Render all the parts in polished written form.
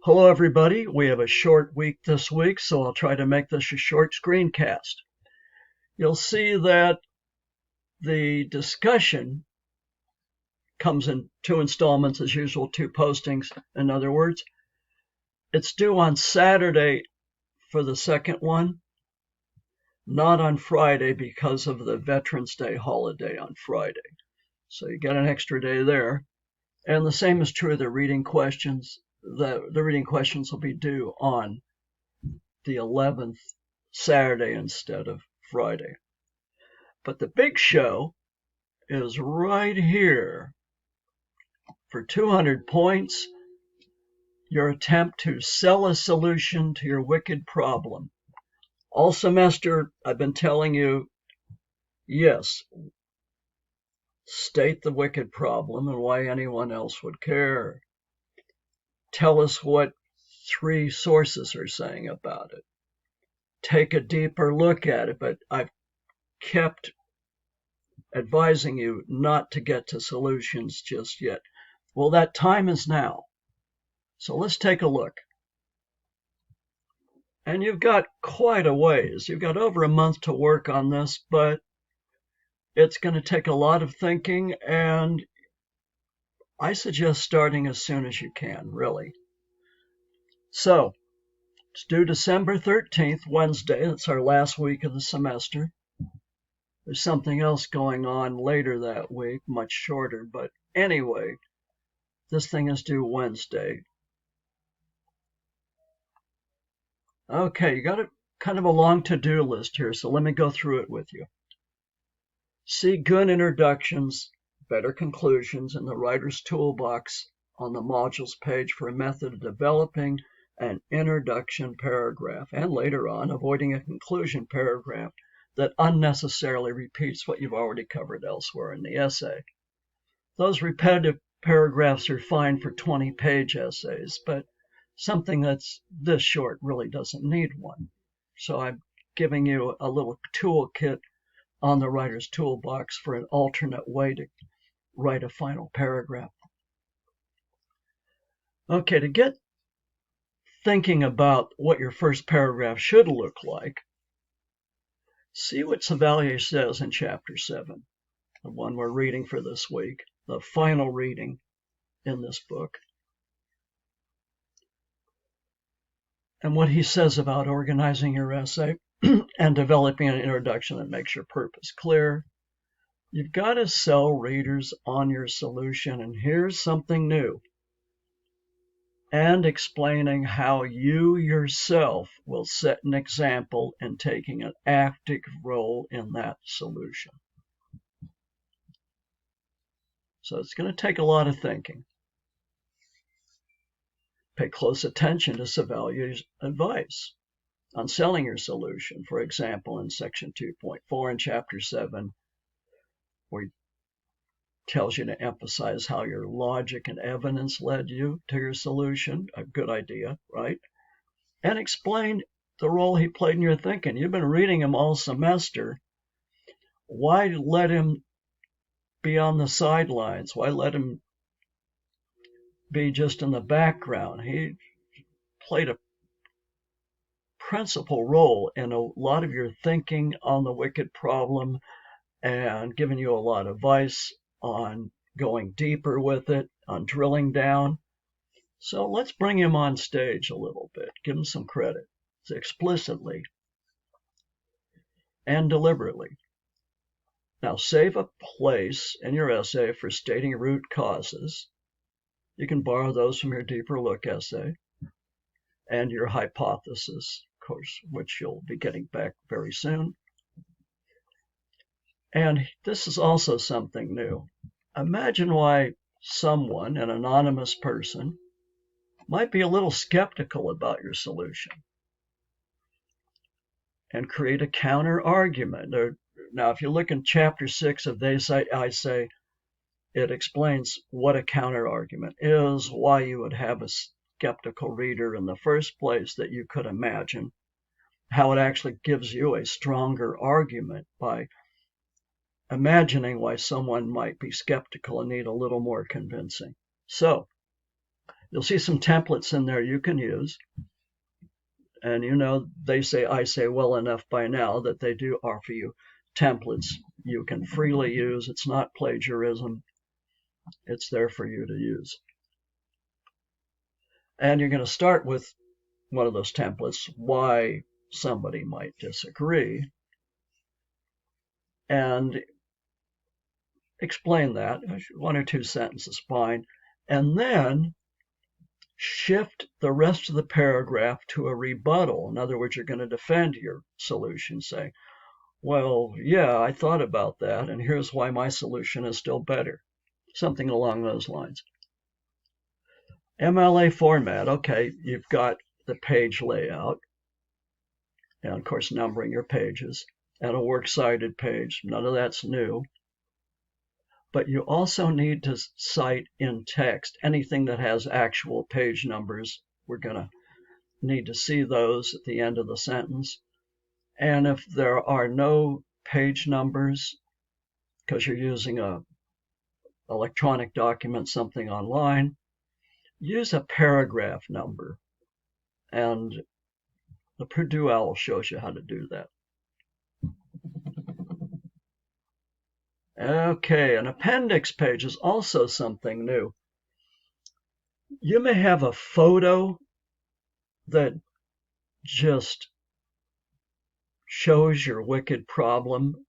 Hello, everybody. We have a short week this week, so I'll try to make this a short screencast. You'll see that the discussion comes in two installments as usual, two postings. In other words, it's due on Saturday for the second one, not on Friday because of the Veterans Day holiday on Friday. So you get an extra day there. And the same is true of the reading questions. The reading questions will be due on the 11th, Saturday instead of Friday. But the big show is right here. For 200 points, your attempt to sell a solution to your wicked problem. All semester, I've been telling you, yes, state the wicked problem and why anyone else would care. Tell us what 3 sources are saying about it. Take a deeper look at it, but I've kept advising you not to get to solutions just yet. Well, that time is now. So let's take a look. And you've got quite a ways. You've got over a month to work on this, but it's going to take a lot of thinking, and I suggest starting as soon as you can, really. So it's due December 13th, Wednesday. That's our last week of the semester. There's something else going on later that week, much shorter, but anyway, this thing is due Wednesday. Okay, you got kind of a long to-do list here, so let me go through it with you. See good introductions, better conclusions in the writer's toolbox on the modules page for a method of developing an introduction paragraph, and later on, avoiding a conclusion paragraph that unnecessarily repeats what you've already covered elsewhere in the essay. Those repetitive paragraphs are fine for 20-page essays, but something that's this short really doesn't need one. So I'm giving you a little toolkit on the writer's toolbox for an alternate way to write a final paragraph. Okay, to get thinking about what your first paragraph should look like, see what Savalle says in Chapter 7, the one we're reading for this week, the final reading in this book. And what he says about organizing your essay and developing an introduction that makes your purpose clear. You've got to sell readers on your solution, and here's something new. And explaining how you yourself will set an example in taking an active role in that solution. So it's going to take a lot of thinking. Pay close attention to Savalle's advice on selling your solution. For example, in section 2.4 in chapter 7, where he tells you to emphasize how your logic and evidence led you to your solution, a good idea, right? And explain the role he played in your thinking. You've been reading him all semester. Why let him be on the sidelines? Why let him be just in the background? He played a principal role in a lot of your thinking on the wicked problem and giving you a lot of advice on going deeper with it, on drilling down. So let's bring him on stage a little bit, give him some credit, explicitly and deliberately. Now save a place in your essay for stating root causes. You can borrow those from your deeper look essay and your hypothesis, of course, which you'll be getting back very soon. And this is also something new. Imagine why someone, an anonymous person, might be a little skeptical about your solution and create a counter argument. Now, if you look in chapter 6 of They Say, I Say, it explains what a counter argument is, why you would have a skeptical reader in the first place that you could imagine, how it actually gives you a stronger argument by imagining why someone might be skeptical and need a little more convincing. So You'll see some templates in there you can use. And you know, they say, I say well enough by now that they do offer you templates you can freely use. It's not plagiarism. It's there for you to use. And you're going to start with one of those templates, why somebody might disagree, and explain that. 1 or 2 sentences, fine. And then shift the rest of the paragraph to a rebuttal. In other words, you're going to defend your solution, say, well, yeah, I thought about that, and here's why my solution is still better. Something along those lines. MLA format, okay, you've got the page layout, and of course numbering your pages, and a works cited page. None of that's new. But you also need to cite in text anything that has actual page numbers. We're going to need to see those at the end of the sentence. And if there are no page numbers, because you're using a electronic document, something online, use a paragraph number. And the Purdue OWL shows you how to do that. Okay, an appendix page is also something new. You may have a photo that just shows your wicked problem.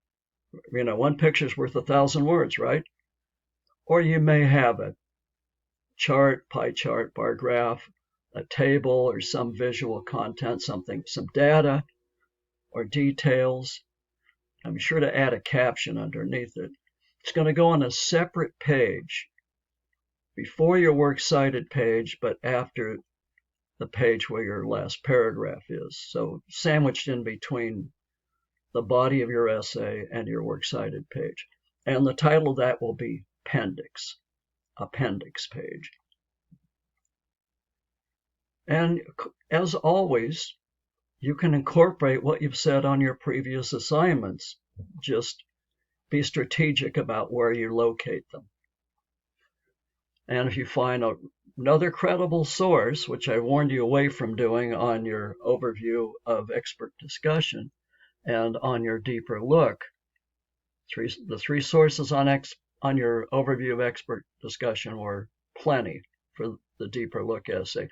You know, one picture's worth 1,000 words, right? Or you may have a chart, pie chart, bar graph, a table, or some visual content, something, some data or details. I'm sure to add a caption underneath it. It's going to go on a separate page before your works cited page, but after the page where your last paragraph is. So sandwiched in between the body of your essay and your works cited page. And the title of that will be appendix page. And as always, you can incorporate what you've said on your previous assignments. Just be strategic about where you locate them. And if you find another credible source, which I warned you away from doing on your overview of expert discussion and on your deeper look, the 3 sources on your overview of expert discussion were plenty for the deeper look essay.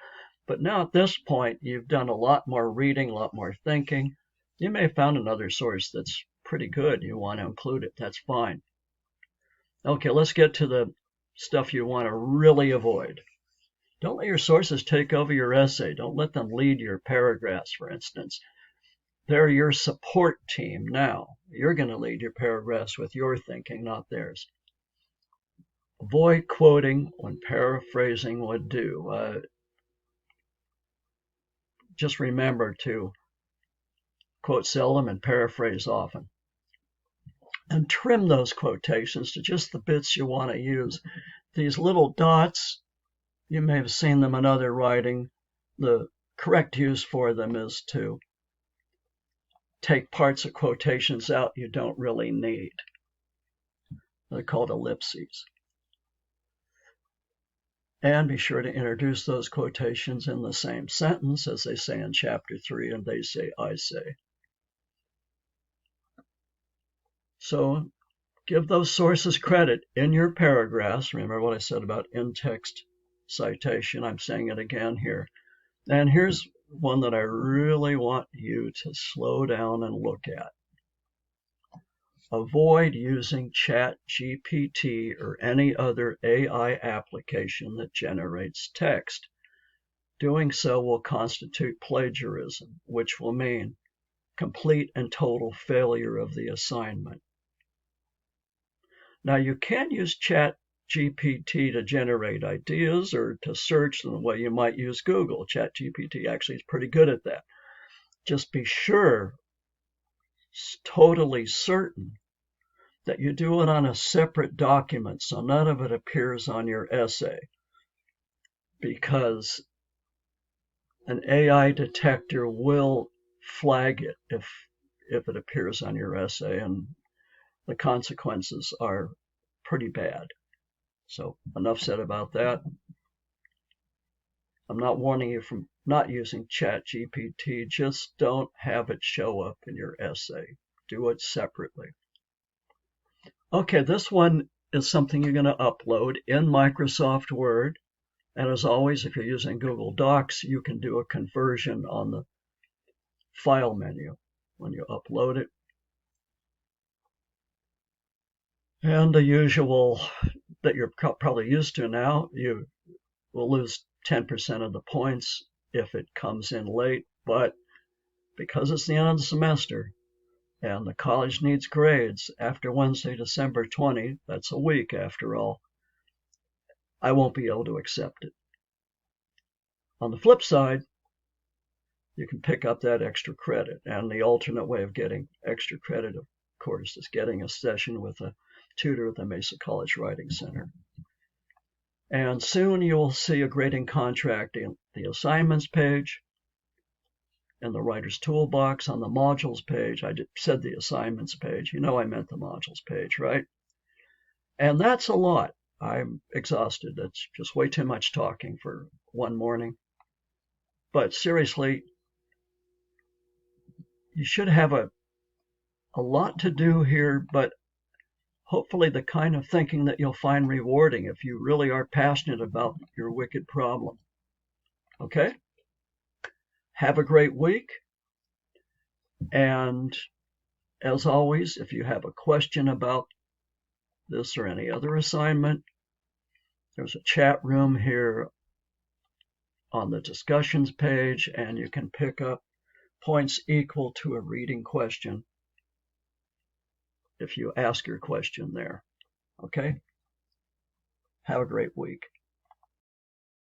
But now at this point, you've done a lot more reading, a lot more thinking. You may have found another source that's pretty good. You want to include it. That's fine. Okay, let's get to the stuff you want to really avoid. Don't let your sources take over your essay. Don't let them lead your paragraphs, for instance. They're your support team now. You're going to lead your paragraphs with your thinking, not theirs. Avoid quoting when paraphrasing would do. Just remember to quote seldom and paraphrase often. And trim those quotations to just the bits you want to use. These little dots, you may have seen them in other writing. The correct use for them is to take parts of quotations out you don't really need. They're called ellipses. And be sure to introduce those quotations in the same sentence as they say in chapter 3 and they say, I say. So give those sources credit in your paragraphs. Remember what I said about in-text citation. I'm saying it again here. And here's one that I really want you to slow down and look at. Avoid using ChatGPT or any other AI application that generates text. Doing so will constitute plagiarism, which will mean complete and total failure of the assignment. Now, you can use ChatGPT to generate ideas or to search the way you might use Google. ChatGPT actually is pretty good at that. Just be sure, totally certain, that you do it on a separate document so none of it appears on your essay, because an AI detector will flag it if it appears on your essay, and the consequences are pretty bad. So enough said about that. I'm not warning you from not using ChatGPT. Just don't have it show up in your essay. Do it separately. Okay, this one is something you're going to upload in Microsoft Word. And as always, if you're using Google Docs, you can do a conversion on the File menu when you upload it. And the usual that you're probably used to now, you will lose 10% of the points if it comes in late, but because it's the end of the semester and the college needs grades after Wednesday, December 20, that's a week after all, I won't be able to accept it. On the flip side, you can pick up that extra credit, and the alternate way of getting extra credit, of course, is getting a session with a tutor at the Mesa College Writing Center. And soon you will see a grading contract in the assignments page, in the writer's toolbox, on the modules page. I said the assignments page. You know I meant the modules page, right? And that's a lot. I'm exhausted. That's just way too much talking for one morning. But seriously, you should have a lot to do here, but hopefully the kind of thinking that you'll find rewarding if you really are passionate about your wicked problem. Okay? Have a great week. And as always, if you have a question about this or any other assignment, there's a chat room here on the discussions page, and you can pick up points equal to a reading question if you ask your question there. Okay? Have a great week.